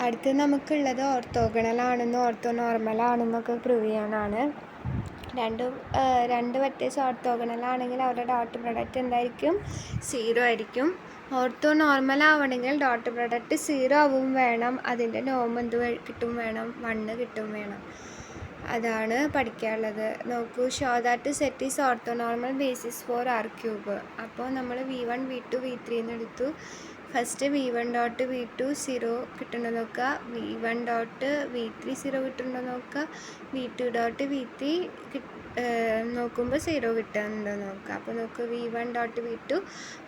അടുത്ത് നമുക്കുള്ളത് ഓർത്തോഗണലാണെന്നും ഓർത്തോനോർമലാണെന്നൊക്കെ പ്രൂവ് ചെയ്യാനാണ്. രണ്ട് വെക്ടേഴ്സ് ഓർത്തോഗണലാണെങ്കിൽ അവരുടെ ഡോട്ട് പ്രൊഡക്റ്റ് എന്തായിരിക്കും? 0 ആയിരിക്കും. ഓർത്തോനോർമൽ ആവണമെങ്കിൽ ഡോട്ട് പ്രൊഡക്റ്റ് 0 ആവും വേണം, അതിൻ്റെ നോം എന്ത് കിട്ടും വേണം? 1 കിട്ടും വേണം. അതാണ് പഠിക്കാനുള്ളത്. നോക്കൂ, show that set is orthonormal basis for R³ അപ്പോൾ നമ്മൾ V1 V2 V3 എന്ന് എടുത്തു. ഫസ്റ്റ് V1 ഡോട്ട് V2 0 കിട്ടുന്നുണ്ടോ നോക്കുക, V1 ഡോട്ട് V3 0 കിട്ടുന്നുണ്ടോ നോക്കുക, V2 ഡോട്ട് V3 നോക്കുമ്പോൾ 0 കിട്ടുന്നുണ്ടോ നോക്കുക. അപ്പോൾ നോക്കുക, V1 dot V2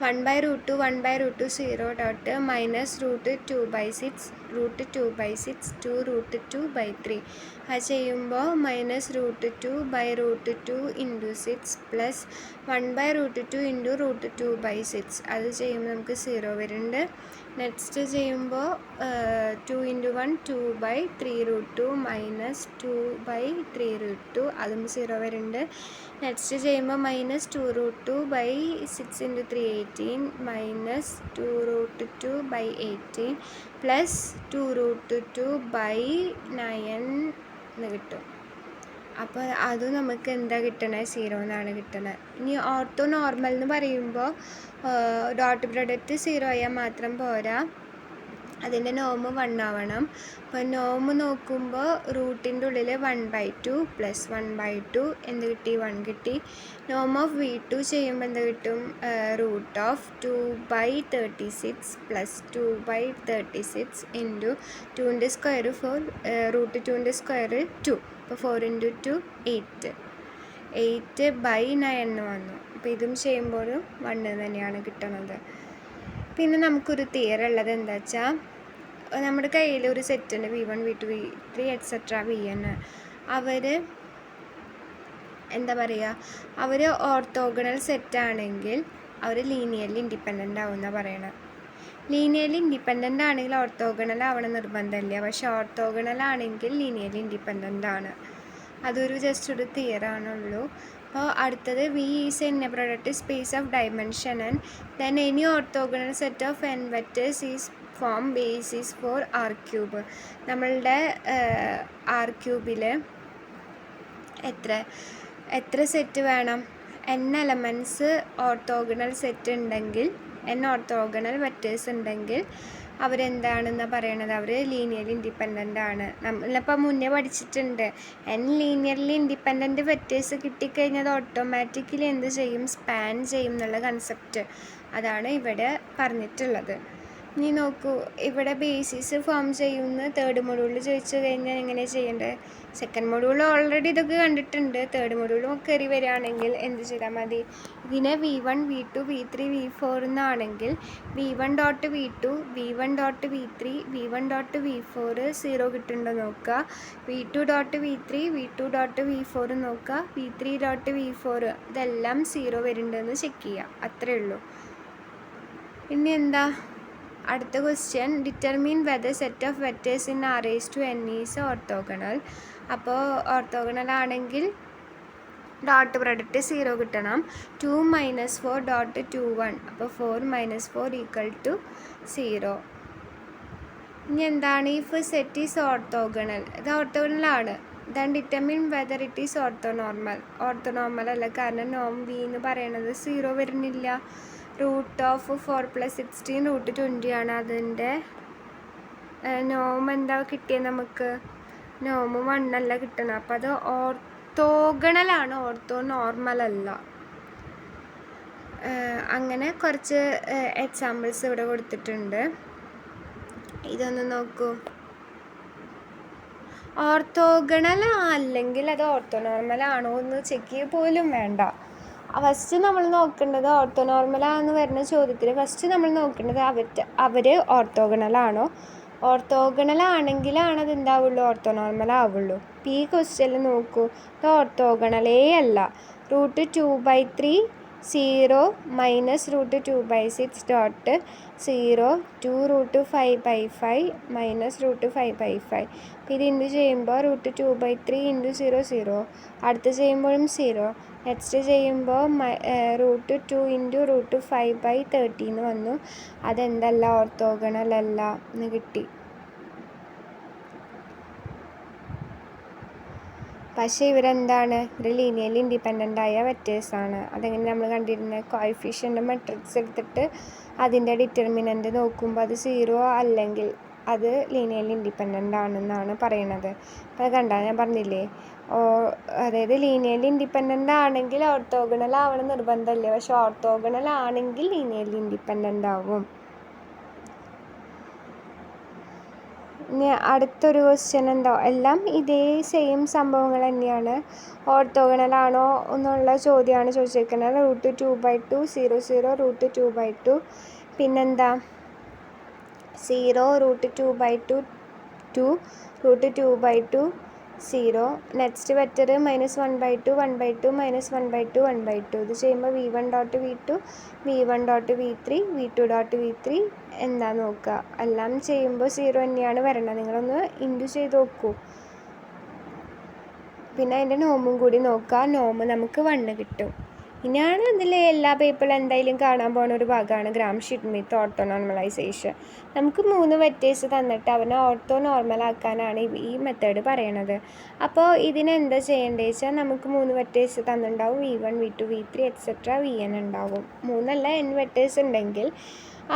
1/√2 1/√2 0 dot minus √2/6 √2/6 2√2/3 അത് ചെയ്യുമ്പോൾ -√2/√2 ഇൻറ്റു 6 പ്ലസ് 1/√2 ഇൻറ്റു √2/6 അത് ചെയ്യുമ്പോൾ നമുക്ക് 0 വരുന്നുണ്ട്. നെക്സ്റ്റ് ചെയ്യുമ്പോൾ 2 × 1 2/3√2 മൈനസ് 2/3√2 അതും 0 വരുന്നുണ്ട്. നെക്സ്റ്റ് ചെയ്യുമ്പോൾ -2√2/6 × 3 18 മൈനസ് 2√2/18 പ്ലസ് 2√2/9 എന്ന് കിട്ടും. അപ്പോൾ അത് നമുക്ക് എന്താ കിട്ടണത്? 0 എന്നാണ് കിട്ടണത്. ഇനി ഓർത്തോ നോർമൽ എന്ന് പറയുമ്പോൾ ഡോട്ട് പ്രൊഡക്റ്റ് 0 ആയാൽ മാത്രം പോരാ, അതിൻ്റെ നോം 1 ആവണം. അപ്പോൾ നോം നോക്കുമ്പോൾ റൂട്ടിൻ്റെ ഉള്ളിൽ 1/2 പ്ലസ് 1/2 എന്ത് കിട്ടി? 1 കിട്ടി. നോം ഓഫ് V2 ചെയ്യുമ്പോൾ എന്ത് കിട്ടും? √2/36 പ്ലസ് 2/36 ഇൻറ്റു 2ൻ്റെ സ്ക്വയർ 4 √2ൻ്റെ സ്ക്വയർ 2 അപ്പോൾ 4 × 2 8 8/9 വന്നു. അപ്പോൾ ഇതും ചെയ്യുമ്പോഴും 1 തന്നെയാണ് കിട്ടുന്നത്. പിന്നെ നമുക്കൊരു തിയറി ഉള്ളത് എന്താ വെച്ചാൽ, നമ്മുടെ കയ്യിൽ ഒരു സെറ്റ് ഉണ്ട്, V1 V2 V3 etcetera Vn. അവർ എന്താ പറയുക, അവർ ഓർത്തോഗണൽ സെറ്റാണെങ്കിൽ അവർ ലീനിയർലി ഇൻഡിപെൻഡൻ്റ് ആവുമെന്നാണ് പറയണത്. ലീനിയർലി ഇൻഡിപെൻഡൻ്റ് ആണെങ്കിൽ ഓർത്തോഗണൽ ആവണം നിർബന്ധമില്ല, പക്ഷെ ഓർത്തോഗണൽ ആണെങ്കിൽ ലീനിയർലി ഇൻഡിപെൻഡൻ്റ് ആണ്. അതൊരു ജസ്റ്റ് ഒരു തിയറാണുള്ളൂ. അപ്പോൾ അടുത്തത് V is N A product space of dimension and then any orthogonal set of n vectors is form basis for R³ നമ്മളുടെ R³ എത്ര സെറ്റ് വേണം? n എലമെൻറ്റ്സ് ഓർത്തോഗണൽ സെറ്റ് ഉണ്ടെങ്കിൽ, n ഓർത്തോഗണൽ വെക്ടേഴ്സ് ഉണ്ടെങ്കിൽ അവരെന്താണെന്നാണ് പറയണത്? അവർ linearly independent ആണ്. നമ്മളിപ്പോൾ മുന്നേ പഠിച്ചിട്ടുണ്ട്, n ലീനിയർലി ഇൻഡിപെൻഡൻറ്റ് വെക്ടേഴ്സ് കിട്ടിക്കഴിഞ്ഞാൽ അത് ഓട്ടോമാറ്റിക്കലി എന്ത് ചെയ്യും? സ്പാൻ ചെയ്യും എന്നുള്ള കൺസെപ്റ്റ്. അതാണ് ഇവിടെ പറഞ്ഞിട്ടുള്ളത്. ഇനി നോക്കൂ, ഇവിടെ ബേസിസ് ഫോം ചെയ്യുമെന്ന് തേർഡ് മൊഡ്യൂളിൽ ചോദിച്ചു കഴിഞ്ഞാൽ എങ്ങനെ ചെയ്യേണ്ടത്? സെക്കൻഡ് മൊഡ്യൂളിൽ ഓൾറെഡി ഇതൊക്കെ കണ്ടിട്ടുണ്ട്. തേർഡ് മൊഡ്യൂളും കയറി വരികയാണെങ്കിൽ എന്ത് ചെയ്താൽ മതി? ഇതിനെ V1 V2 V3 V4 എന്നാണെങ്കിൽ V1 dot V2 V1 dot V3 V1 dot V4 0 കിട്ടുന്നുണ്ടോ നോക്കുക, V2 dot V3 V2 dot V4 നോക്കുക, V3 ഡോട്ട് V4 ഇതെല്ലാം 0 വരുന്നുണ്ടെന്ന് ചെക്ക് ചെയ്യുക. അത്രയേ ഉള്ളൂ. ഇനി എന്താ അടുത്ത question, determine whether set of vectors in R⁴n is orthogonal. അപ്പോൾ ഓർത്തോഗണൽ ആണെങ്കിൽ ഡോട്ട് പ്രൊഡക്റ്റ് 0 കിട്ടണം. 2 - 4 ഡോട്ട് 2 1 അപ്പോൾ 4 - 4 = 0. ഇനി എന്താണ്? ഇഫ് സെറ്റ് ഈസ് ഓർത്തോഗണൽ, ഇത് ഓർത്തോഗണൽ ആണ്, then determine whether it is orthonormal. Orthonormal അല്ല, കാരണം നോം V എന്ന് പറയണത് 0 വരുന്നില്ല. √4 + 16 √20 ആണ്. അതിൻ്റെ നോം എന്താ കിട്ടിയത് നമുക്ക്? നോം 1 അല്ല കിട്ടണം. അപ്പോൾ അത് ഓർത്തോഗണലാണ്, ഓർത്തോനോർമൽ അല്ല. അങ്ങനെ കുറച്ച് എക്സാമ്പിൾസ് ഇവിടെ കൊടുത്തിട്ടുണ്ട്. ഇതൊന്ന് നോക്കൂ. ഓർത്തോഗണൽ അല്ലെങ്കിൽ അത് ഓർത്തോനോർമൽ ആണോ എന്ന് ചെക്ക് ചെയ്യുക പോലും വേണ്ട. ഫസ്റ്റ് നമ്മൾ നോക്കേണ്ടത് ഓർത്തോനോർമലാണെന്ന് വരുന്ന ചോദ്യത്തിൽ ഫസ്റ്റ് നമ്മൾ നോക്കേണ്ടത് അവർ ഓർത്തോഗണലാണോ? ഓർത്തോഗണലാണെങ്കിലാണ് അത് എന്താവുള്ളൂ? ഓർത്തോനോർമൽ ആവുള്ളൂ. ഈ ക്വസ്റ്റ്യനിൽ നോക്കൂ, ഇത് ഓർത്തോഗണലേ അല്ല. √2/3 0 മൈനസ് √2/6 ഡോട്ട് 0 2√5/5 മൈനസ് √5/5. അപ്പോൾ ഇത് ഇൻറ്റു ചെയ്യുമ്പോൾ √2/3 × 0 0, അടുത്ത് ചെയ്യുമ്പോഴും 0, നെക്സ്റ്റ് ചെയ്യുമ്പോൾ √2 × √5/30 എന്ന് വന്നു. അതെന്തല്ല? ഓർത്തോഗണൽ അല്ല എന്ന് കിട്ടി. പക്ഷേ ഇവർ ലീനിയർലി ഇൻഡിപെൻഡൻ്റ് ആയ വെക്റ്റേഴ്സാണ്. അതെങ്ങനെ നമ്മൾ കണ്ടിരുന്നത്, കോഎഫിഷ്യൻ്റ് മെട്രിക്സ് എടുത്തിട്ട് അതിൻ്റെ ഡിറ്റർമിനൻ്റ് നോക്കുമ്പോൾ അത് 0 അല്ലെങ്കിൽ അത് ലീനിയർലി ഇൻഡിപെൻഡൻ്റ് ആണെന്നാണ് പറയണത്. അപ്പോൾ അത് കണ്ടാൽ ഞാൻ പറഞ്ഞില്ലേ, അതായത് ലീനിയർലി ഇൻഡിപെൻഡൻ്റ് ആണെങ്കിൽ ഓർത്തോഗണൽ ആവണം നിർബന്ധമില്ല, പക്ഷെ ഓർത്തോഗണൽ ആണെങ്കിൽ ലീനിയർലി ഇൻഡിപെൻഡൻ്റ് ആവും. ഇനി അടുത്തൊരു ക്വസ്റ്റ്യൻ എന്താ, എല്ലാം ഇതേ സെയിം സംഭവങ്ങൾ തന്നെയാണ്. ഓർത്തോഗണൽ ആണോ എന്നുള്ള ചോദ്യമാണ് ചോദിച്ചിരിക്കുന്നത്. √2/2 0 0 √2/2 പിന്നെന്താ 0 √2/2 2 √2/2 0. Next vector -1/2 1/2 -1/2 1/2. ഇത് ചെയ്യുമ്പോൾ v1.v2 v1.v3 v2.v3 എന്താ നോക്കുക. എല്ലാം ചെയ്യുമ്പോൾ 0 തന്നെയാണ് വരണത്. നിങ്ങളൊന്ന് ഇൻറ്റു ചെയ്ത് നോക്കൂ. പിന്നെ അതിൻ്റെ നോമും കൂടി നോക്കുക. നോമ് നമുക്ക് 1 കിട്ടും. ഇനിയാണ് ഇതിൽ എല്ലാ പേപ്പറിലും എന്തായാലും കാണാൻ പോകുന്ന ഒരു ഭാഗമാണ് ഗ്രാം-ഷ്മിത്ത് ഓർത്തോ നോർമലൈസേഷൻ. നമുക്ക് 3 വെക്റ്റേഴ്സ് തന്നിട്ട് അവനെ ഓർത്തോ നോർമൽ ആക്കാനാണ് ഈ മെത്തേഡ് പറയണത്. അപ്പോൾ ഇതിനെന്താ ചെയ്യേണ്ടത് വെച്ചാൽ, നമുക്ക് 3 vectors തന്നിട്ടുണ്ടാവും, v1 v2 v3 etcetera vn ഉണ്ടാവും. 3 അല്ല n വെക്റ്റേഴ്സ് ഉണ്ടെങ്കിൽ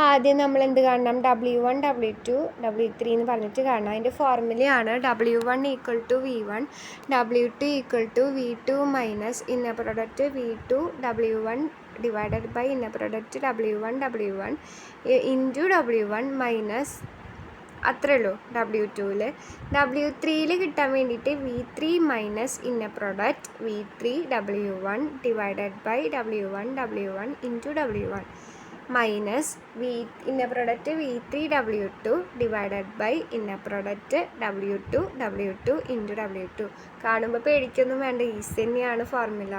ആദ്യം നമ്മൾ എന്ത് കാണണം, w1 w2 w3 എന്ന് പറഞ്ഞിട്ട് കാണണം. അതിൻ്റെ ഫോർമുലയാണ് w1 = v1 w2 = v2 minus inner product v2 w1 divided by inner product w1 w1 into w1 minus അത്രേ ഉള്ളൂ w2ൽ. w3ൽ കിട്ടാൻ വേണ്ടിയിട്ട് v3 minus inner product v3 w1 divided by w1 w1 into w1 minus inner product v3 w2 divided by inner product w2 into w2. കാണുമ്പോൾ പേടിക്കൊന്നും വേണ്ട, easy തന്നെയാണ് ഫോർമുല.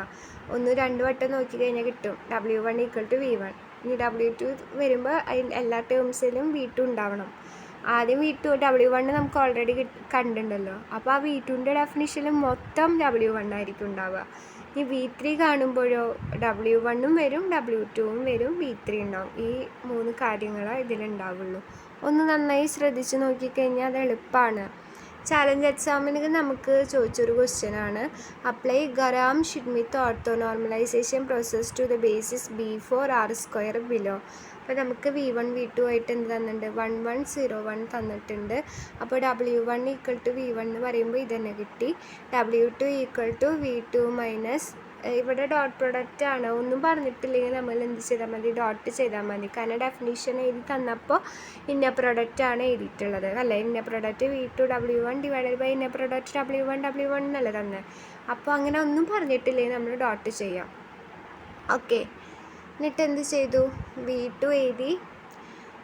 1-2 വട്ടം നോക്കി കഴിഞ്ഞാൽ കിട്ടും. w1 = v1. ഇനി w2 വരുമ്പോൾ എല്ലാ ടേംസിലും v2 ഉണ്ടാവണം. ആദ്യം v2 w1 നമുക്ക് ഓൾറെഡി കണ്ടിട്ടുണ്ടല്ലോ. അപ്പോൾ ആ v2ൻ്റെ ഡെഫിനിഷനിൽ മൊത്തം w1 ആയിരിക്കും ഉണ്ടാവുക. ഈ v3 കാണുമ്പോഴോ w1 വരും w2 വരും v3 ഉണ്ടാവും. ഈ 3 കാര്യങ്ങൾ ഇതിലുണ്ടാവുള്ളൂ. ഒന്ന് നന്നായി ശ്രദ്ധിച്ച് നോക്കിക്കഴിഞ്ഞാൽ അത് എളുപ്പമാണ്. ചാലഞ്ച് എക്സാമിന് നമുക്ക് ചോദിച്ചൊരു ക്വസ്റ്റ്യനാണ്, apply Gram Schmidt orthonormalization process to the basis b4r² below. അപ്പോൾ നമുക്ക് v1 v2 ആയിട്ട് എന്ത് തന്നിട്ടുണ്ട്, 1 1 0 1 തന്നിട്ടുണ്ട്. അപ്പോൾ w1 = v1 എന്ന് പറയുമ്പോൾ ഇതന്നെ കിട്ടി. w2 = v2 മൈനസ് ഇവിടെ ഡോട്ട് പ്രൊഡക്റ്റ് ആണ്. ഒന്നും പറഞ്ഞിട്ടില്ലെങ്കിൽ നമ്മൾ എന്ത് ചെയ്താൽ മതി, ഡോട്ട് ചെയ്താൽ മതി. കാരണം ഡെഫിനിഷൻ എഴുതി തന്നപ്പോൾ ഇന്ന പ്രൊഡക്റ്റ് ആണ് എഴുതിയിട്ടുള്ളത് അല്ലേ. Inner product v2 w1 divided by inner product w1 എന്നല്ല തന്നെ. അപ്പോൾ അങ്ങനെ ഒന്നും പറഞ്ഞിട്ടില്ലെങ്കിൽ നമ്മൾ ഡോട്ട് ചെയ്യാം. ഓക്കെ, എന്നിട്ട് എന്ത് ചെയ്തു, v2 എഴുതി.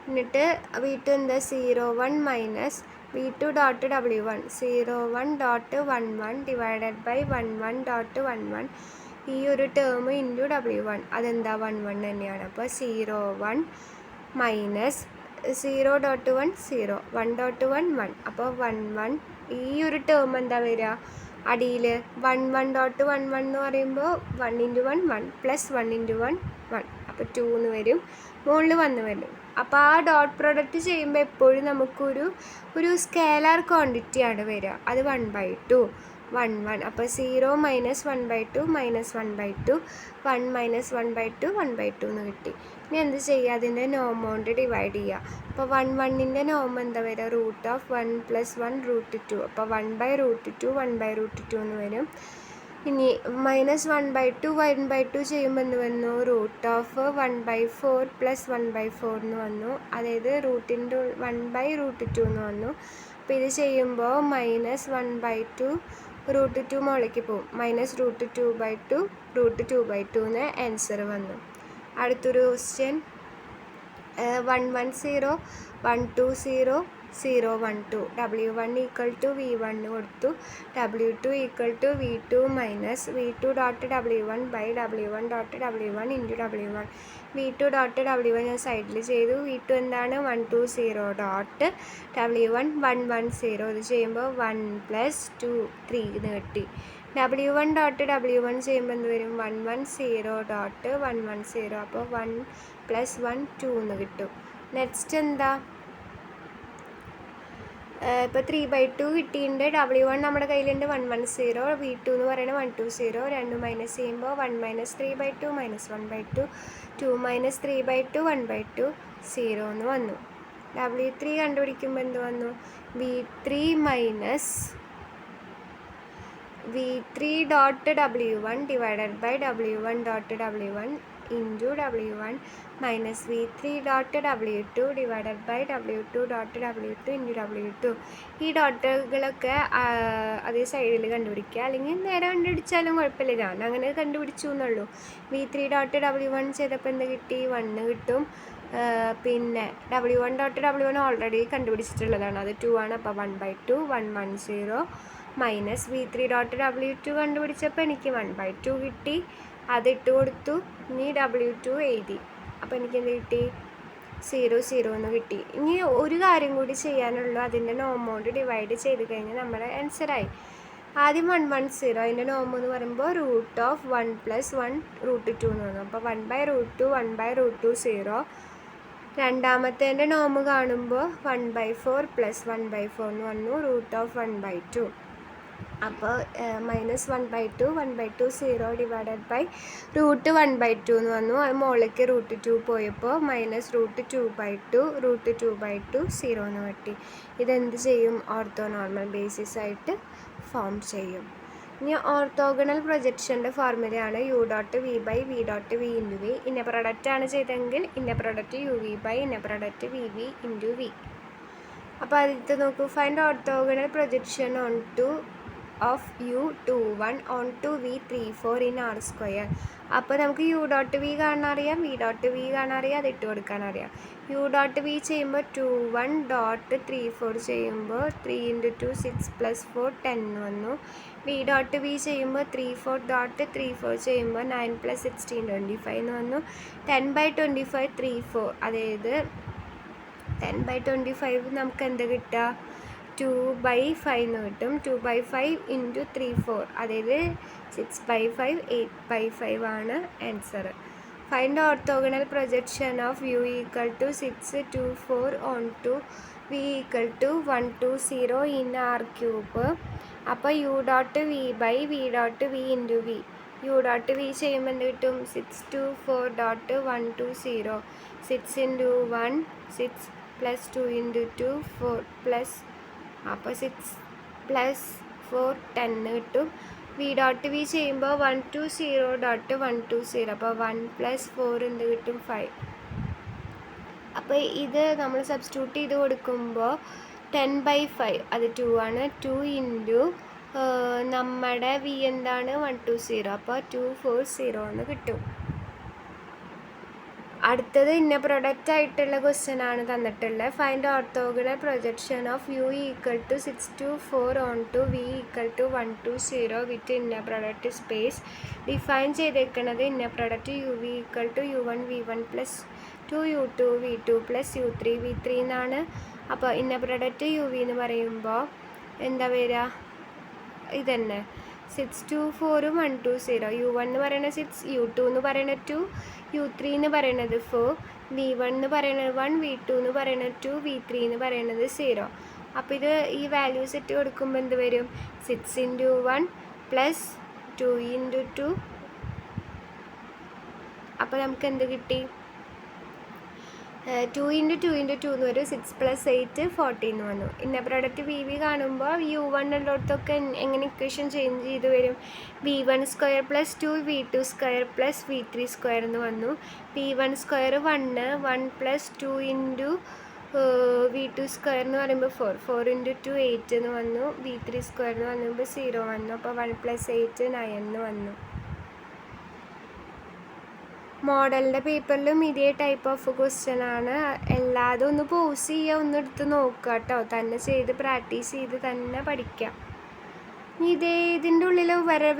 എന്നിട്ട് v2 എന്താ 0 1 minus v2 dot w1 0 1.11 divided by 11.11 ഈ ഒരു ടേം ഇൻറ്റു w1 അതെന്താ 11 തന്നെയാണ്. അപ്പോൾ 0 1 മൈനസ് 0.1 0 1.1 1 അപ്പോൾ 11 ഈ ഒരു ടേം എന്താ വരിക അടിയിൽ 11.11 എന്ന് പറയുമ്പോൾ 1 × 1 1 പ്ലസ് 1 × 1 1 അപ്പോൾ 2 എന്ന് വരും. മുകളിൽ 1 വരും. അപ്പോൾ ആ ഡോട്ട് പ്രൊഡക്റ്റ് ചെയ്യുമ്പോൾ എപ്പോഴും നമുക്കൊരു സ്കേലാർ ക്വാണ്ടിറ്റിയാണ് വരിക. അത് 1/2 1 1. അപ്പോൾ 0 - 1/2 -1/2 1 - 1/2 1/2 എന്ന് കിട്ടി. ഇനി എന്ത് ചെയ്യുക, അതിൻ്റെ നോം കൊണ്ട് ഡിവൈഡ് ചെയ്യുക. അപ്പോൾ 1 1ൻ്റെ നോം എന്താ വരിക, √1 + 1 √2. അപ്പോൾ 1/√2 1/√2 എന്ന് വരും. ഇനി -1/2 1/2 ചെയ്യുമ്പോൾ എന്ത് വന്നു, √1/4 + 1/4 എന്ന് വന്നു. അതായത് റൂട്ടിൻ്റെ 1/√2 എന്ന് വന്നു. അപ്പോൾ ഇത് ചെയ്യുമ്പോൾ -1/2 √2 മുകളിലേക്ക് പോകും. -√2/2 √2/2 എന്ന് ആൻസർ വന്നു. അടുത്തൊരു ക്വസ്റ്റ്യൻ 1 1 0 1 2 0 0 1 2 w1 = v1 കൊടുത്തു. w2 = v2 minus v2 dot w1 by w1 dot w1 into w1 v2 dot w1 ഞാൻ സൈഡിൽ ചെയ്തു. v2 എന്താണ് 1 2 0 ഡോട്ട് w1 1 1 0. ഇത് ചെയ്യുമ്പോൾ 1 + 2 3 എന്ന് കിട്ടി. w1 ഡോട്ട് w1 ചെയ്യുമ്പോൾ എന്ത് വരും, 1 1 0 ഡോട്ട് 1 1 0. അപ്പോൾ 1 + 1 2 എന്ന് കിട്ടും. നെക്സ്റ്റ് എന്താ, ഇപ്പോൾ 3/2 കിട്ടിയിട്ടുണ്ട്. W1 നമ്മുടെ കയ്യിലുണ്ട് 110, V2 എന്ന് പറയുന്നത് 120. രണ്ടും മൈനസ് ചെയ്യുമ്പോൾ 1 - 3/2 - 1/2 2 - 3/2 1/2 0 എന്ന് വന്നു. W3 കണ്ടുപിടിക്കുമ്പോൾ എന്ത് വന്നു? V3 dot W1 divided by W1 dot W1 into W1 minus V3 dot W2 divided by W2 dot W2 into W2. ഈ ഡോട്ടുകളൊക്കെ അതേ സൈഡിൽ കണ്ടുപിടിക്കുക, അല്ലെങ്കിൽ നേരെ കണ്ടുപിടിച്ചാലും കുഴപ്പമില്ല. ഞാൻ അങ്ങനെ കണ്ടുപിടിച്ചു എന്നുള്ളൂ. V3 dot W1 ചെയ്തപ്പോൾ എന്ത് കിട്ടി? 1 കിട്ടും. പിന്നെ W1 dot W1 ഓൾറെഡി കണ്ടുപിടിച്ചിട്ടുള്ളതാണ്, അത് 2 ആണ്. അപ്പോൾ 1/2 110 മൈനസ് V3 dot W2 കണ്ടുപിടിച്ചപ്പോൾ എനിക്ക് 1/2 കിട്ടി. അതിട്ട് കൊടുത്തു. ഇനി W2 എഴുതി. അപ്പോൾ എനിക്ക് എന്ത് കിട്ടി? 0 0 എന്ന് കിട്ടി. ഇനി ഒരു കാര്യം കൂടി ചെയ്യാനുള്ളൂ. അതിൻ്റെ നോം കൊണ്ട് ഡിവൈഡ് ചെയ്ത് കഴിഞ്ഞാൽ നമ്മുടെ ആൻസറായി. ആദ്യം 110, അതിൻ്റെ നോം എന്ന് പറയുമ്പോൾ √1 + 1 √2 എന്ന് വന്നു. അപ്പോൾ 1/√2 1/√2 0. രണ്ടാമത്തേൻ്റെ നോം കാണുമ്പോൾ 1/4 + 1/4 എന്ന് വന്നു, √1/2. അപ്പോൾ -1/2 1/2 0 ഡിവൈഡഡ് ബൈ √1/2 എന്ന് വന്നു. അത് മുകളിലേക്ക് √2 പോയപ്പോൾ -√2/2 √2/2 0 എന്ന് കിട്ടി. ഇതെന്ത് ചെയ്യും? ഓർത്തോനോർമൽ ബേസിസ് ആയിട്ട് ഫോം ചെയ്യും. ഇനി ഓർത്തോഗണൽ പ്രൊജക്ഷൻ്റെ ഫോർമുലയാണ് U.V/V.V × V. ഇന്ന പ്രൊഡക്റ്റാണ് ചെയ്തെങ്കിൽ ഇന്ന പ്രൊഡക്റ്റ് UV/ ഇന്ന പ്രൊഡക്റ്റ് VV × V. അപ്പോൾ അതിൽ നോക്കൂ. Find orthogonal projection of U21 onto V34 in R². അപ്പോൾ നമുക്ക് U.V കാണാനറിയാം, V.V കാണാനറിയാം, അത് ഇട്ട് കൊടുക്കാനറിയാം. U.V ചെയ്യുമ്പോൾ 21.34 ചെയ്യുമ്പോൾ 3 × 2 6 + 4 10 വന്നു. V.V ചെയ്യുമ്പോൾ 34.34 ചെയ്യുമ്പോൾ 9 + 16 25 എന്ന് വന്നു. 10/25 34, അതായത് 10/25 നമുക്ക് എന്ത് കിട്ടുക? 2/5 എന്ന് കിട്ടും. 2/5 × 34, അതായത് 6/5 8/5 ആണ് answer. Find orthogonal projection of U = 6 2 4 onto V = 1 2 0 in R³ അപ്പോൾ U.V/V.V × V. U.V ചെയ്യുമ്പോൾ എന്ത് കിട്ടും? 624.120 6 × 1 6 + 2 × 2 4 + അപ്പോൾ 6 + 4 10 കിട്ടും. V.V ചെയ്യുമ്പോൾ 120.120 അപ്പോൾ 1 + 4 എന്ത് കിട്ടും? 5. അപ്പോൾ ഇത് നമ്മൾ സബ്സ്റ്റിറ്റ്യൂട്ട് ചെയ്ത് കൊടുക്കുമ്പോൾ 10/5 അത് 2 ആണ്. 2 × നമ്മുടെ V എന്താണ്? 120, അപ്പോൾ 240 എന്ന് കിട്ടും. അടുത്തത് ഇന്ന പ്രൊഡക്റ്റ് ആയിട്ടുള്ള ക്വസ്റ്റ്യൻ ആണ് തന്നിട്ടുള്ളത്. Find orthogonal projection of U = 6 2 4 onto V = 1 2 0 വിത്ത് ഇന്ന പ്രൊഡക്റ്റ് സ്പേസ്. ഡിഫൈൻ ചെയ്തേക്കുന്നത് ഇന്ന product UV = U1 V1 + 2 U2 V2 + U3 V3 എന്നാണ്. അപ്പോൾ ഇന്ന പ്രൊഡക്റ്റ് UV എന്ന് പറയുമ്പോൾ എന്താ വരിക? ഇതന്നെ 6 2 4 1 2 0. U1 എന്ന് പറയുന്നത് 6, U2 എന്ന് പറയുന്നത് 2, U3 എന്ന് പറയുന്നത് 4, V1 എന്ന് പറയുന്നത് 1, V2 എന്ന് പറയുന്നത് 2, V3 എന്ന് പറയുന്നത് 0. അപ്പോൾ ഇത് ഈ വാല്യൂസ് ഇട്ട് കൊടുക്കുമ്പോൾ എന്ത് വരും? 6 × 1 + 2 × 2. അപ്പോൾ നമുക്ക് എന്ത് കിട്ടി? 2 × 2 × 2 എന്ന് വരും. 6 + 8 14 എന്ന് വന്നു. ഇന്ന പ്രൊഡക്റ്റ് VV കാണുമ്പോൾ U1 ഉള്ളിടത്തൊക്കെ എങ്ങനെ ഇക്വേഷൻ ചേഞ്ച് ചെയ്ത് വരും? V1² + 2 V2² + V3² എന്ന് വന്നു. V1² 1 1 + 2 × V2² എന്ന് പറയുമ്പോൾ 4 4 × 2 8 എന്ന് വന്നു. V3² എന്ന് പറയുമ്പോൾ 0 വന്നു. അപ്പോൾ 1 + 8 9 എന്ന് വന്നു. മോഡലിൻ്റെ പേപ്പറിലും ഇതേ ടൈപ്പ് ഓഫ് ക്വസ്റ്റ്യൻ ആണ്. എല്ലാതും ഒന്ന് പോസ് ചെയ്യുക, ഒന്ന് എടുത്ത് നോക്കുക കേട്ടോ. തന്നെ ചെയ്ത് പ്രാക്ടീസ് ചെയ്ത് തന്നെ പഠിക്കാം. ഇതിൻ്റെ ഉള്ളിൽ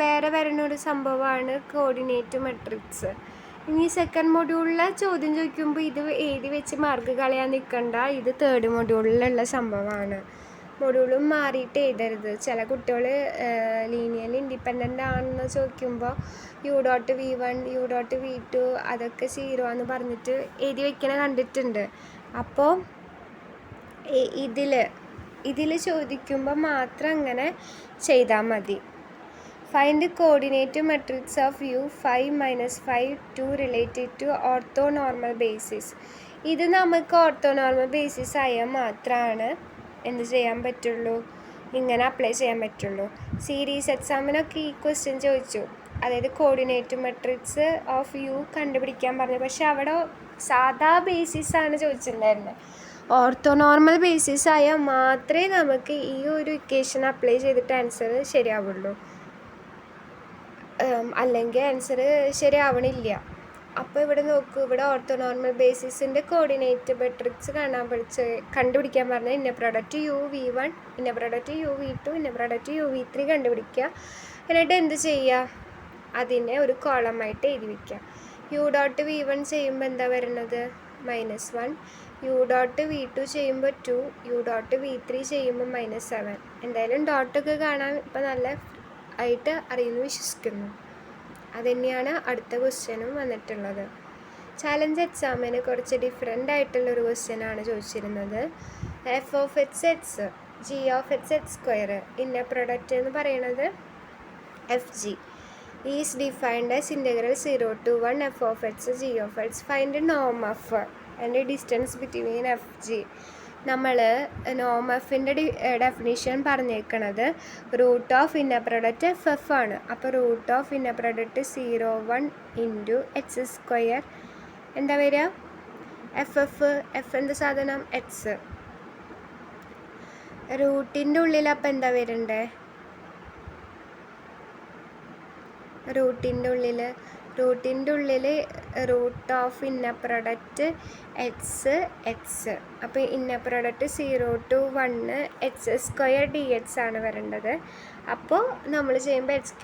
വേറെ വരുന്നൊരു സംഭവമാണ് കോർഡിനേറ്റ് മെട്രിക്സ്. ഇനി സെക്കൻഡ് മൊഡ്യൂളിലെ ചോദ്യം ചോദിക്കുമ്പോൾ ഇത് എഴുതി വെച്ച് മാർക്ക് കളയാൻ നിൽക്കണ്ട. ഇത് തേർഡ് മൊഡ്യൂളിലുള്ള സംഭവമാണ്. മൊഡ്യൂളും മാറിയിട്ട് എഴുതരുത്. ചില കുട്ടികൾ ലീനിയർലി ഇൻഡിപെൻഡൻ്റ് ആണെന്ന് ചോദിക്കുമ്പോൾ U.V1 U.V2 അതൊക്കെ 0 എന്ന് പറഞ്ഞിട്ട് എഴുതി വയ്ക്കണ കണ്ടിട്ടുണ്ട്. അപ്പോൾ ഇതിൽ ഇതിൽ ചോദിക്കുമ്പോൾ മാത്രം അങ്ങനെ ചെയ്താൽ മതി. Find coordinate matrix of u 5 - 5 2 related to orthonormal basis. ഇത് നമുക്ക് ഓർത്തോനോർമൽ ബേസിസ് ആയാൽ മാത്രമാണ് എന്ത് ചെയ്യാൻ പറ്റുള്ളൂ, ഇങ്ങനെ അപ്ലൈ ചെയ്യാൻ പറ്റുള്ളൂ. സീരീസ് എക്സാമിനൊക്കെ ഈ ക്വസ്റ്റ്യൻ ചോദിച്ചു, അതായത് കോർഡിനേറ്റ് മെട്രിക്സ് ഓഫ് യു കണ്ടുപിടിക്കാൻ പറഞ്ഞു. പക്ഷെ അവിടെ സാധാ ബേസിസാണ് ചോദിച്ചിട്ടുണ്ടായിരുന്നത്. ഓർത്തോനോർമൽ ബേസിസ് ആയാൽ മാത്രമേ നമുക്ക് ഈ ഒരു ഇക്വേഷൻ അപ്ലൈ ചെയ്തിട്ട് ആൻസർ ശരിയാവുള്ളൂ, അല്ലെങ്കിൽ ആൻസർ ശരിയാവണില്ല. അപ്പോൾ ഇവിടെ നോക്കൂ, ഇവിടെ ഓർത്തോനോർമൽ ബേസിസിൻ്റെ കോർഡിനേറ്റ് മെട്രിക്സ് കണ്ടുപിടിക്കാൻ പറഞ്ഞാൽ ഇന്ന പ്രോഡക്റ്റ് UV1, ഇന്ന പ്രോഡക്റ്റ് UV2, ഇന്ന പ്രോഡക്റ്റ് UV3 കണ്ടുപിടിക്കുക. എന്നിട്ട് എന്ത് ചെയ്യുക, അതിനെ ഒരു കോളമായിട്ട് എഴുതി വയ്ക്കുക. U.V1 ചെയ്യുമ്പോൾ എന്താ വരുന്നത്, -1. U.V2 ചെയ്യുമ്പോൾ 2. U.V3 ചെയ്യുമ്പോൾ -7. എന്തായാലും ഡോട്ടൊക്കെ കാണാൻ ഇപ്പം നല്ല ആയിട്ട് അറിയുന്നു വിശ്വസിക്കുന്നു. അതുതന്നെയാണ് അടുത്ത ക്വസ്റ്റ്യനും വന്നിട്ടുള്ളത്. ചാലഞ്ച് എക്സാമിന് കുറച്ച് ഡിഫറെൻ്റ് ആയിട്ടുള്ളൊരു ക്വസ്റ്റ്യനാണ് ചോദിച്ചിരുന്നത്. f(x), g(x)² ഇന്ന പ്രൊഡക്റ്റ് എന്ന് പറയുന്നത് FG is defined as integral 0 to 1 f(x), g(x). Find നോം F and distance between FG. നമ്മൾ നോം എഫിൻ്റെ ഡെഫിനിഷൻ പറഞ്ഞേക്കണത് റൂട്ട് ഓഫ് ഇന്ന പ്രൊഡക്റ്റ് FF ആണ്. അപ്പോൾ റൂട്ട് ഓഫ് ഇന്ന പ്രൊഡക്റ്റ് 0 1 × x². എന്താ വരിക, എഫ് എന്ത് സാധനം, എക്സ്. റൂട്ടിൻ്റെ ഉള്ളിൽ അപ്പം എന്താ വരണ്ടേ, റൂട്ടിൻ്റെ ഉള്ളിൽ റൂട്ട് ഓഫ് ഇന്ന പ്രൊഡക്റ്റ് എക്സ്. അപ്പോൾ inner product 0 to 1 x² dx ആണ് വരേണ്ടത്. അപ്പോൾ നമ്മൾ ചെയ്യുമ്പോൾ x³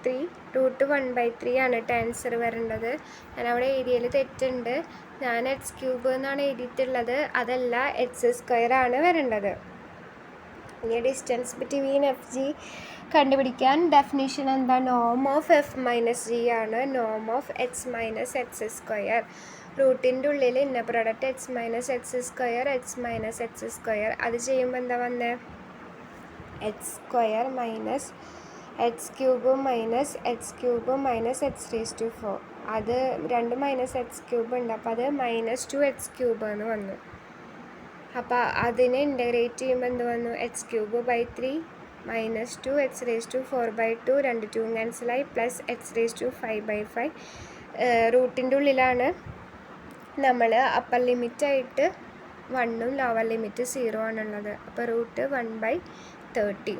3 √1/3 ആണ് ആൻസർ വരേണ്ടത്. ഞാൻ അവിടെ ഏരിയയിൽ തെറ്റുണ്ട്, ഞാൻ x³ എന്നാണ് എഴുതിയിട്ടുള്ളത്, അതല്ല x² ആണ് വരേണ്ടത്. ഇനി ഡിസ്റ്റൻസ് ബിറ്റ്വീൻ FG കണ്ടുപിടിക്കാൻ ഡെഫിനിഷൻ എന്താ, നോം ഓഫ് F - G ആണ്, നോം ഓഫ് x - x². റൂട്ടിൻ്റെ ഉള്ളിൽ ഇന്ന പ്രൊഡക്റ്റ് x - x². അത് ചെയ്യുമ്പോൾ എന്താ വന്നേ, x² - x³ - അത് 2 -x³ ഉണ്ട്, അപ്പോൾ അത് -2x³ എന്ന് വന്നു. അപ്പോൾ അതിനെ ഇൻ്റഗ്രേറ്റ് ചെയ്യുമ്പോൾ എന്ത് വന്നു, x³ 3 - 2 x⁴/2 2 ക്യാൻസലായി പ്ലസ് x⁵5/5. റൂട്ടിൻ്റെ ഉള്ളിലാണ് നമ്മൾ അപ്പർ ലിമിറ്റായിട്ട് 1ഉം ലോവർ ലിമിറ്റ് 0 ആണുള്ളത്. അപ്പോൾ √1/30.